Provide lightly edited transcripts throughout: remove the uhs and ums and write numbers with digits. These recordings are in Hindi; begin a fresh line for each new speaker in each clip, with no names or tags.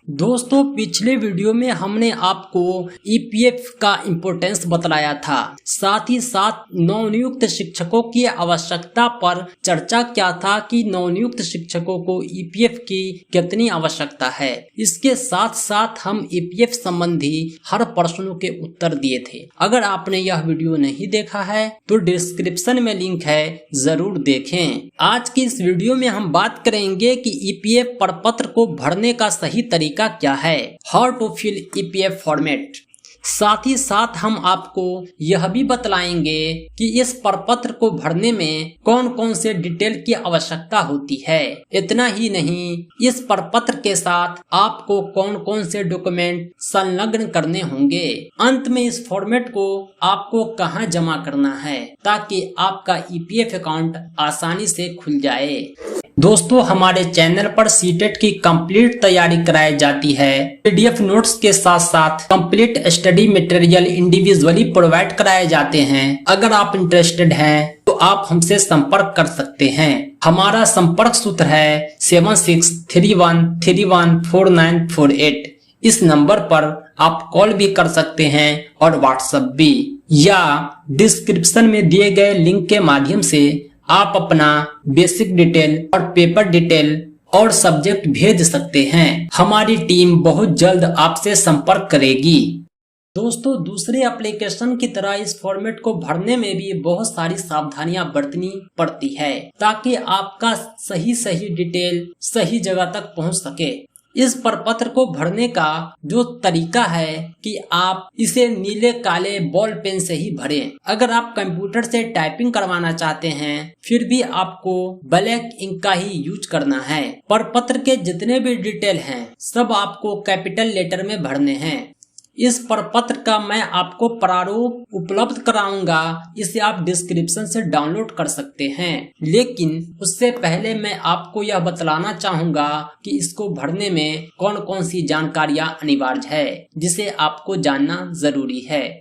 दोस्तों पिछले वीडियो में हमने आपको ईपीएफ का इम्पोर्टेंस बतलाया था, साथ ही साथ नवनियुक्त शिक्षकों की आवश्यकता पर चर्चा किया था कि नवनियुक्त शिक्षकों को ईपीएफ की कितनी आवश्यकता है। इसके साथ साथ हम ईपीएफ संबंधी हर प्रश्नों के उत्तर दिए थे। अगर आपने यह वीडियो नहीं देखा है तो डिस्क्रिप्शन में लिंक है, जरूर देखें। आज की इस वीडियो में हम बात करेंगे कि ईपीएफ प्रपत्र को भरने का सही तरीका क्या है, how to fill EPF format. साथ ही साथ हम आपको यह भी बतलाएंगे कि इस प्रपत्र को भरने में कौन कौन से डिटेल की आवश्यकता होती है। इतना ही नहीं, इस प्रपत्र के साथ आपको कौन कौन से डॉक्यूमेंट संलग्न करने होंगे। अंत में इस फॉर्मेट को आपको कहां जमा करना है ताकि आपका ईपीएफ अकाउंट आसानी से खुल जाए। दोस्तों हमारे चैनल पर सीटेट की कंप्लीट तैयारी कराई जाती है। पीडीएफ नोट्स के साथ साथ complete study material individually provide कराए जाते हैं। अगर आप इंटरेस्टेड हैं तो आप हमसे संपर्क कर सकते हैं। हमारा संपर्क सूत्र है 7631314948। इस नंबर पर आप कॉल भी कर सकते हैं और व्हाट्सएप भी, या डिस्क्रिप्शन में दिए गए लिंक के माध्यम से आप अपना बेसिक डिटेल और पेपर डिटेल और सब्जेक्ट भेज सकते हैं। हमारी टीम बहुत जल्द आपसे संपर्क करेगी। दोस्तों दूसरे एप्लीकेशन की तरह इस फॉर्मेट को भरने में भी बहुत सारी सावधानियां बरतनी पड़ती है ताकि आपका सही डिटेल सही जगह तक पहुंच सके। इस प्रपत्र को भरने का जो तरीका है कि आप इसे नीले काले बॉल पेन से ही भरें। अगर आप कंप्यूटर से टाइपिंग करवाना चाहते हैं फिर भी आपको ब्लैक इंक का ही यूज करना है। प्रपत्र के जितने भी डिटेल हैं सब आपको कैपिटल लेटर में भरने हैं। इस प्रपत्र का मैं आपको प्रारूप उपलब्ध कराऊंगा, इसे आप डिस्क्रिप्शन से डाउनलोड कर सकते हैं। लेकिन उससे पहले मैं आपको यह बतलाना चाहूंगा कि इसको भरने में कौन कौन सी जानकारियां अनिवार्य है जिसे आपको जानना जरूरी है।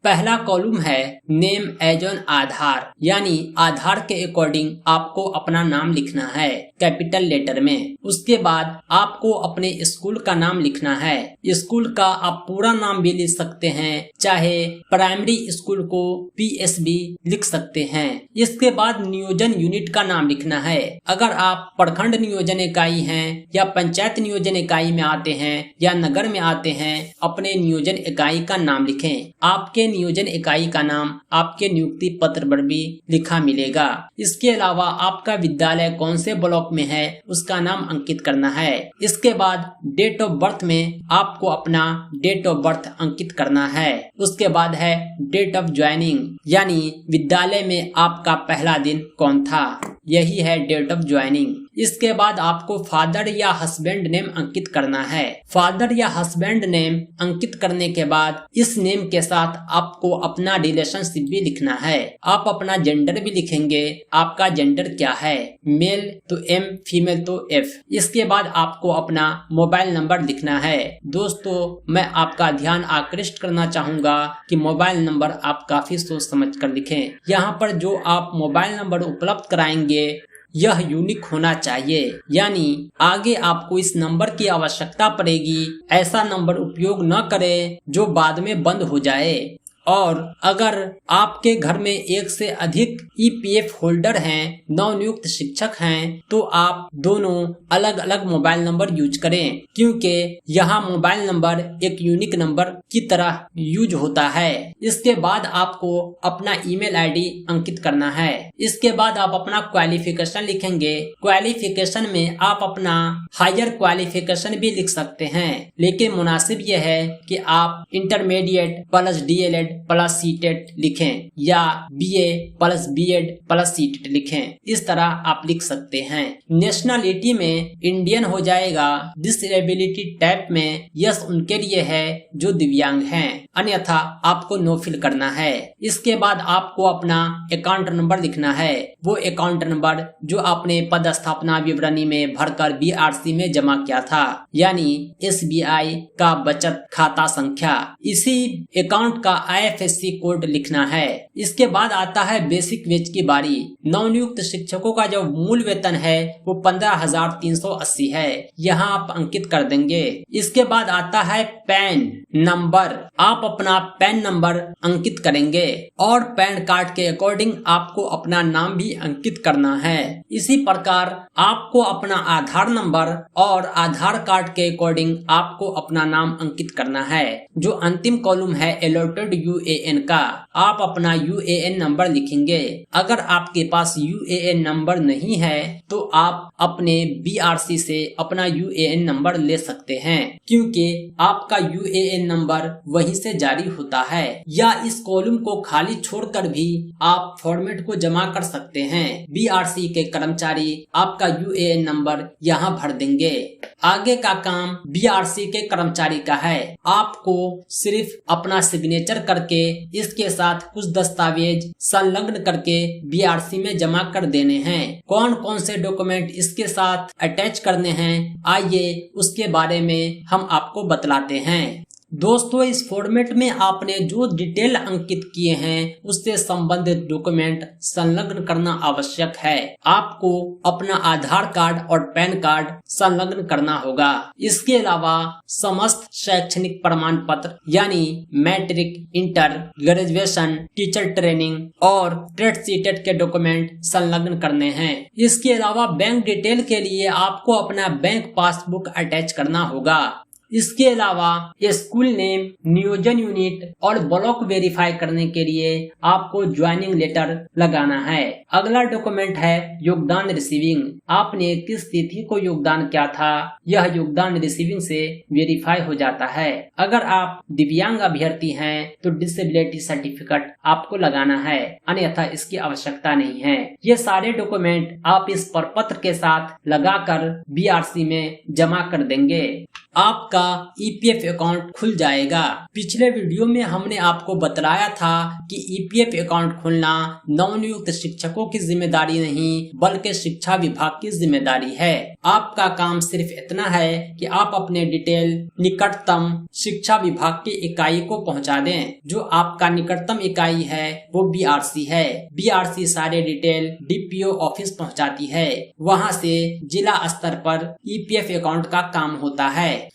पहला कॉलम है नेम एज ऑन आधार, यानी आधार के अकॉर्डिंग आपको अपना नाम लिखना है कैपिटल लेटर में। उसके बाद आपको अपने स्कूल का नाम लिखना है। स्कूल का आप पूरा नाम भी लिख सकते हैं, चाहे प्राइमरी स्कूल को पीएसबी लिख सकते हैं। इसके बाद नियोजन यूनिट का नाम लिखना है। अगर आप प्रखंड नियोजन इकाई हैं या पंचायत नियोजन इकाई में आते हैं या नगर में आते हैं, अपने नियोजन इकाई का नाम लिखें। आपके नियोजन इकाई का नाम आपके नियुक्ति पत्र पर भी लिखा मिलेगा। इसके अलावा आपका विद्यालय कौन से ब्लॉक में है उसका नाम अंकित करना है। इसके बाद डेट ऑफ बर्थ में आपको अपना डेट ऑफ बर्थ अंकित करना है। उसके बाद है डेट ऑफ ज्वाइनिंग, यानी विद्यालय में आपका पहला दिन कौन था, यही है डेट ऑफ ज्वाइनिंग। इसके बाद आपको फादर या हस्बैंड नेम अंकित करना है। फादर या हस्बैंड नेम अंकित करने के बाद इस नेम के साथ आपको अपना रिलेशनशिप भी लिखना है। आप अपना जेंडर भी लिखेंगे, आपका जेंडर क्या है, मेल तो M, फीमेल तो F। इसके बाद आपको अपना मोबाइल नंबर लिखना है। दोस्तों मैं आपका ध्यान आकृष्ट करना चाहूंगा कि मोबाइल नंबर आप काफी सोच समझ कर लिखें। यहाँ पर जो आप मोबाइल नंबर उपलब्ध कराएंगे यह यूनिक होना चाहिए, यानी आगे आपको इस नंबर की आवश्यकता पड़ेगी। ऐसा नंबर उपयोग न करें जो बाद में बंद हो जाए। और अगर आपके घर में एक से अधिक ईपीएफ होल्डर हैं, नवनियुक्त शिक्षक हैं, तो आप दोनों अलग अलग मोबाइल नंबर यूज करें, क्योंकि यहाँ मोबाइल नंबर एक यूनिक नंबर की तरह यूज होता है। इसके बाद आपको अपना ईमेल आईडी अंकित करना है। इसके बाद आप अपना क्वालिफिकेशन लिखेंगे। क्वालिफिकेशन में आप अपना हायर क्वालिफिकेशन भी लिख सकते हैं, लेकिन मुनासिब यह है कि आप intermediate plus DElEd plus CTET लिखें या BA plus BEd plus CTET लिखें। इस तरह आप लिख सकते हैं। नेशनलिटी में इंडियन हो जाएगा। डिसेबिलिटी टाइप में यस उनके लिए है जो दिव्यांग हैं, अन्यथा आपको नो फिल करना है। इसके बाद आपको अपना अकाउंट नंबर लिखना है, वो अकाउंट नंबर जो आपने पद स्थापना विवरणी में भरकर बीआरसी में जमा किया था, यानी एसबीआई का बचत खाता संख्या। इसी अकाउंट का IFSC कोड लिखना है। इसके बाद आता है बेसिक वेज की बारी। नवनियुक्त शिक्षकों का जो मूल वेतन है वो 15,380 है, यहाँ आप अंकित कर देंगे। इसके बाद आता है पैन नंबर, आप अपना पैन नंबर अंकित करेंगे और पैन कार्ड के अकॉर्डिंग आपको अपना नाम भी अंकित करना है। इसी प्रकार आपको अपना आधार नंबर और आधार कार्ड के अकॉर्डिंग आपको अपना नाम अंकित करना है। जो अंतिम कॉलम है अलॉटेड UAN का, आप अपना UAN नंबर लिखेंगे। अगर आपके पास UAN नंबर नहीं है तो आप अपने BRC से अपना UAN नंबर ले सकते हैं, क्योंकि आपका UAN नंबर वहीं से जारी होता है। या इस कॉलम को खाली छोड़कर भी आप फॉर्मेट को जमा कर सकते हैं। BRC के कर्मचारी आपका UAN नंबर यहाँ भर देंगे। आगे का काम BRC के कर्मचारी का है। आपको सिर्फ अपना सिग्नेचर करके इसके साथ कुछ दस्तावेज संलग्न करके BRC में जमा कर देने हैं। कौन कौन से डॉक्यूमेंट इसके साथ अटैच करने हैं, आइए उसके बारे में हम आपको बतलाते हैं। दोस्तों, इस फॉर्मेट में आपने जो डिटेल अंकित किए हैं उससे संबंधित डॉक्यूमेंट संलग्न करना आवश्यक है। आपको अपना आधार कार्ड और पैन कार्ड संलग्न करना होगा। इसके अलावा समस्त शैक्षणिक प्रमाण पत्र यानी matric, inter, graduation, teacher training और ट्रेड सीटेट के डॉक्यूमेंट संलग्न करने हैं। इसके अलावा बैंक डिटेल के लिए आपको अपना बैंक पासबुक अटैच करना होगा। इसके अलावा स्कूल नेम, नियोजन यूनिट और ब्लॉक वेरीफाई करने के लिए आपको ज्वाइनिंग लेटर लगाना है। अगला डॉक्यूमेंट है योगदान रिसीविंग। आपने किस तिथि को योगदान किया था, यह योगदान रिसीविंग से वेरीफाई हो जाता है। अगर आप दिव्यांग अभ्यर्थी हैं तो डिसेबिलिटी सर्टिफिकेट आपको लगाना है, अन्यथा इसकी आवश्यकता नहीं है। ये सारे डॉक्यूमेंट आप इस प्रपत्र के साथ लगाकर BRC में जमा कर देंगे। आपका EPF अकाउंट खुल जाएगा। पिछले वीडियो में हमने आपको बतलाया था कि EPF अकाउंट खोलना नवनियुक्त शिक्षकों की जिम्मेदारी नहीं बल्कि शिक्षा विभाग की जिम्मेदारी है। आपका काम सिर्फ इतना है कि आप अपने डिटेल निकटतम शिक्षा विभाग की इकाई को पहुंचा दें। जो आपका निकटतम इकाई है वो BRC है। BRC सारे डिटेल DPO ऑफिस पहुंचाती है। वहां से जिला स्तर पर EPF अकाउंट का काम होता है।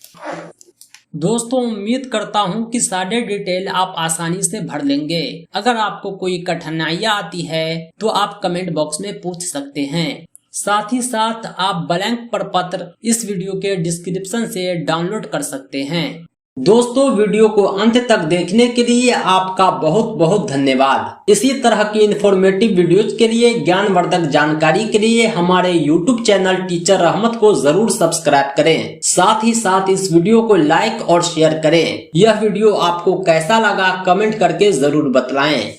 दोस्तों, उम्मीद करता हूं कि सारे डिटेल आप आसानी से भर लेंगे। अगर आपको कोई कठिनाइयां आती है तो आप कमेंट बॉक्स में पूछ सकते हैं। साथ ही साथ आप ब्लैंक प्रपत्र इस वीडियो के डिस्क्रिप्शन से डाउनलोड कर सकते हैं। दोस्तों, वीडियो को अंत तक देखने के लिए आपका बहुत बहुत धन्यवाद। इसी तरह की इन्फॉर्मेटिव वीडियोज के लिए, ज्ञानवर्धक जानकारी के लिए हमारे YouTube चैनल टीचर रहमत को जरूर सब्सक्राइब करें। साथ ही साथ इस वीडियो को लाइक और शेयर करें। यह वीडियो आपको कैसा लगा कमेंट करके जरूर बतलाएं।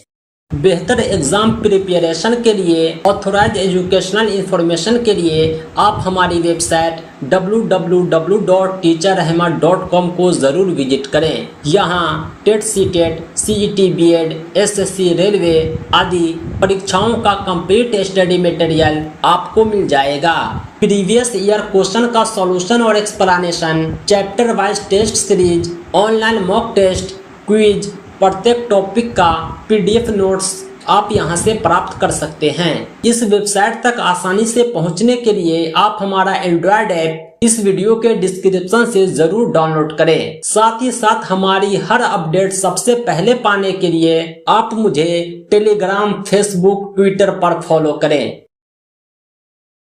बेहतर एग्जाम प्रिपरेशन के लिए, ऑथोराइज एजुकेशनल इंफॉर्मेशन के लिए आप हमारी वेबसाइट www.teacherrahmat.com को जरूर विजिट करें। यहाँ TET, CTET, CET, BEd, SSC, railway आदि परीक्षाओं का कंप्लीट स्टडी मटेरियल आपको मिल जाएगा। प्रीवियस ईयर क्वेश्चन का सॉल्यूशन और explanation, chapter wise test series, online mock test, quiz, प्रत्येक टॉपिक का PDF नोट्स आप यहां से प्राप्त कर सकते हैं। इस वेबसाइट तक आसानी से पहुंचने के लिए आप हमारा एंड्रॉयड ऐप इस वीडियो के डिस्क्रिप्शन से जरूर डाउनलोड करें। साथ ही साथ हमारी हर अपडेट सबसे पहले पाने के लिए आप मुझे टेलीग्राम, फेसबुक, ट्विटर पर फॉलो करें।